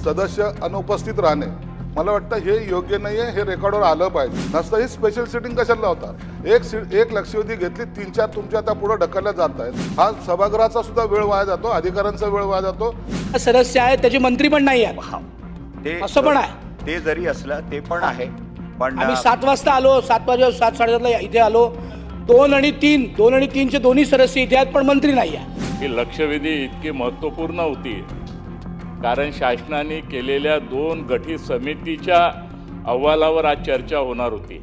सदस्य अनुपस्थित राहणे मला वाटतं हे योग्य नाही आहे। हे रेकॉर्डवर आलं पाहिजे। नसतं ही स्पेशल सिटिंग कशाला लावतात? एक लक्षवेधी घेतली, 3-4 तुमच्या आता पुढे ढकलल्या जात आहेत। हा सभागृहाचा सुद्धा वेळ वाया जातो, अधिकाऱ्यांचा वेळ वाया जातो। सदस्य आहेत त्याची मंत्री पण नाही आहेत, ते असं पण आहे। ते जरी असलं ते पण आहे, पण आम्ही 7 वाजता आलो, 7 वाजे 7:30 इथे आलो। 2 आणि 3चे दोन्ही सदस्य इथे आहेत पण मंत्री नाही आहे। ही लक्षवेधी इतकी महत्त्वपूर्ण होती कारण शासनाने केलेल्या 2 गठीत समितीच्या अहवालावर आज चर्चा होणार होती।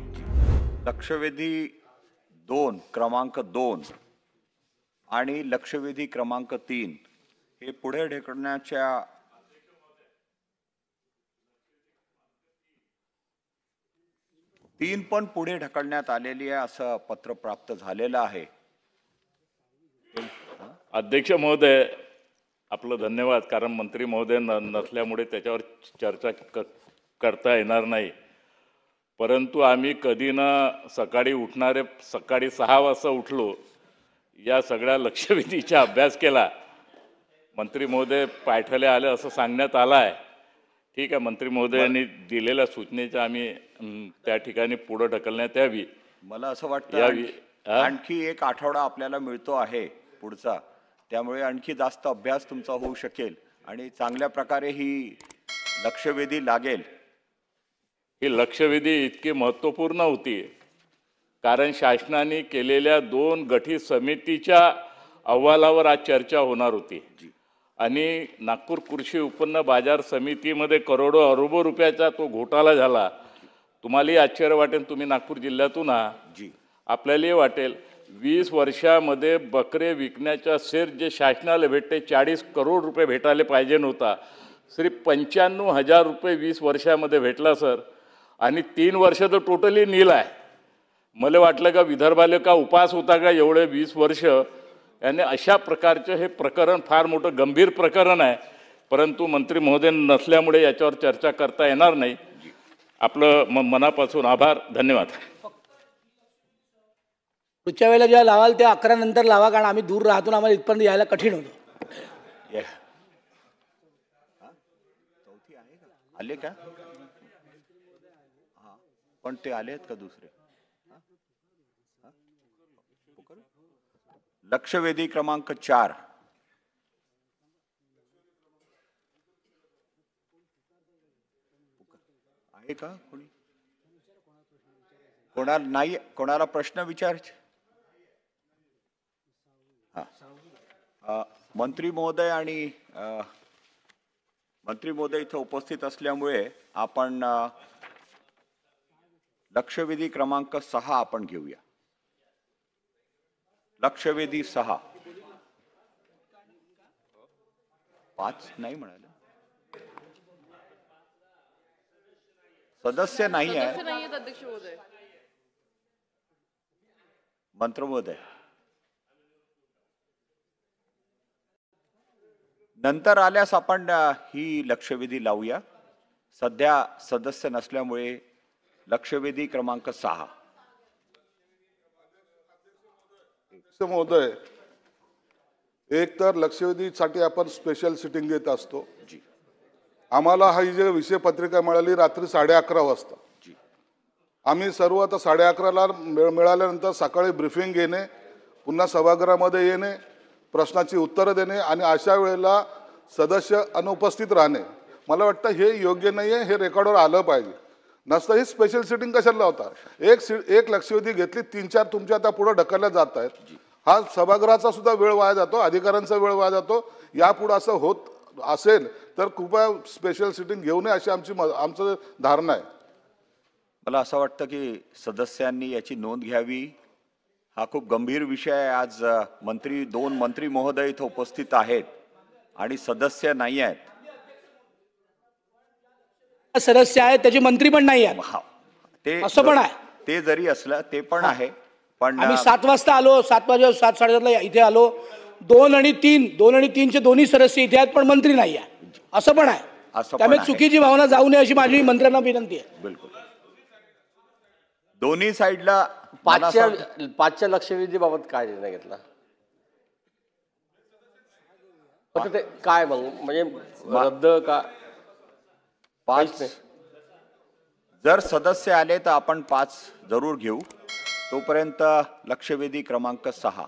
लक्षवेधी 2 क्रमांक 2 आणि लक्षवेधी क्रमांक 3 हे पुढे ढकलण्याच्या तीन पण पुढे ढकलण्यात आलेली आहे असं पत्र प्राप्त झालेलं आहे। अध्यक्ष महोदय, आपलं धन्यवाद, कारण मंत्री महोदय नसल्यामुळे त्याच्यावर चर्चा करता येणार नाही। परंतु आम्ही कधी ना सकाळी उठणारे, सकाळी 6 वाजता उठलो, या सगळ्या लक्षवेधीचा अभ्यास केला। मंत्री महोदय पाठवले आले असं सांगण्यात आलं आहे। ठीक आहे, मंत्री महोदयांनी दिलेल्या सूचनेचा आम्ही त्या ठिकाणी पुढे ढकलण्यात यावी। मला असं वाटतं आणखी 1 आठवडा आपल्याला मिळतो आहे पुढचा, त्यामुळे आणखी जास्त अभ्यास तुमचा होऊ शकेल आणि चांगल्या प्रकारे ही लक्षवेधी लागेल। ही लक्षवेधी इतकी महत्त्वपूर्ण होती कारण शासनाने केलेल्या 2 गठीत समितीच्या अहवालावर आज चर्चा होणार होती आणि नागपूर कृषी उत्पन्न बाजार समितीमध्ये करोडो अरबो रुपयाचा तो घोटाळा झाला। तुम्हालाही आश्चर्य वाटेल, तुम्ही नागपूर जिल्ह्यातून आहात, आपल्यालाही वाटेल 20 वर्षामध्ये बकरे विकण्याचा शेर जे शासनाला भेटते 40 करोड रुपये भेटायला पाहिजे नव्हता, सिर्फ 95,000 रुपये 20 वर्षामध्ये भेटला सर। आणि 3 वर्ष तर टोटली नील आहे। मला वाटलं का विदर्भाला का उपास होता का एवढे 20 वर्ष, याने अशा प्रकारचं हे प्रकरण फार मोठं गंभीर प्रकरण आहे। परंतु मंत्री महोदय नसल्यामुळे याच्यावर चर्चा करता येणार नाही। आपलं मनापासून आभार, धन्यवाद। पुढच्या वेळेला जेव्हा लावाल तेव्हा 11 नंतर लावा, कारण आम्ही दूर राहतो, आम्हाला इथपर्यंत यायला कठीण होतं। आले का? पण ते आले आहेत का दुसरे? लक्षवेधी क्रमांक 4 आहे का? कोणी कोणाला नाही? कोणाला प्रश्न विचारायचे? मंत्री महोदय इथं उपस्थित असल्यामुळे आपण लक्षवेधी क्रमांक 6 आपण घेऊया। लक्षवेधी 6 5 नाही म्हणाले, सदस्य नाही आहे अध्यक्ष महोदय। मंत्री महोदय नंतर आल्यास आपण ही लक्षवेधी लावूया। सध्या सदस्य नसल्यामुळे लक्षवेधी क्रमांक 6 महोदय, एक तर लक्षवेधीसाठी आपण स्पेशल सिटिंग देत असतो। आम्हाला ही जी विषय पत्रिका मिळाली रात्री 11:30 वाजता। आम्ही सर्व आता 11:30ला मिळाल्यानंतर सकाळी ब्रीफिंग घेणे, पुन्हा सभागृहामध्ये येणे, प्रश्नाची उत्तरं देणे आणि अशा वेळेला सदस्य अनुपस्थित राहणे मला वाटतं हे योग्य नाही आहे। हे रेकॉर्डवर आलं पाहिजे। नसतं ही स्पेशल सिटिंग कशाला लावतात? एक लक्षवेधी घेतली, 3-4 तुमच्या आता पुढे ढकलल्या जात आहेत। हा सभागृहाचा सुद्धा वेळ वाया जातो, अधिकाऱ्यांचा वेळ वाया जातो। यापुढे असं होत असेल तर कृपया स्पेशल सिटिंग घेऊ नये अशी आमचं धारणा आहे। मला असं वाटतं की सदस्यांनी याची नोंद घ्यावी। हा खूप गंभीर विषय आहे। आज 2 मंत्री महोदय इथं उपस्थित आहेत आणि सदस्य नाही आहेत। सदस्य आहेत त्याची मंत्री पण नाही आहेत, ते असं पण आहे। ते जरी असलं ते पण आहे, पण आम्ही 7 वाजता आलो, 7 वाजे 7:30 इथे आलो। 2 आणि 3चे दोन्ही सदस्य इथे आहेत पण मंत्री नाही आहे, असं पण आहे। त्यामुळे चुकीची भावना जाऊ नये अशी माझी मंत्र्यांना विनंती आहे। बिलकुल दोन्ही साइडला 5च्या लक्षवेधी बाबत काय निर्णय घेतला? फक्त ते काय मग म्हणजे रद्द का? 5 जर सदस्य आले तर आपण 5 जरूर घेऊ. तोपर्यंत लक्षवेधी क्रमांक 6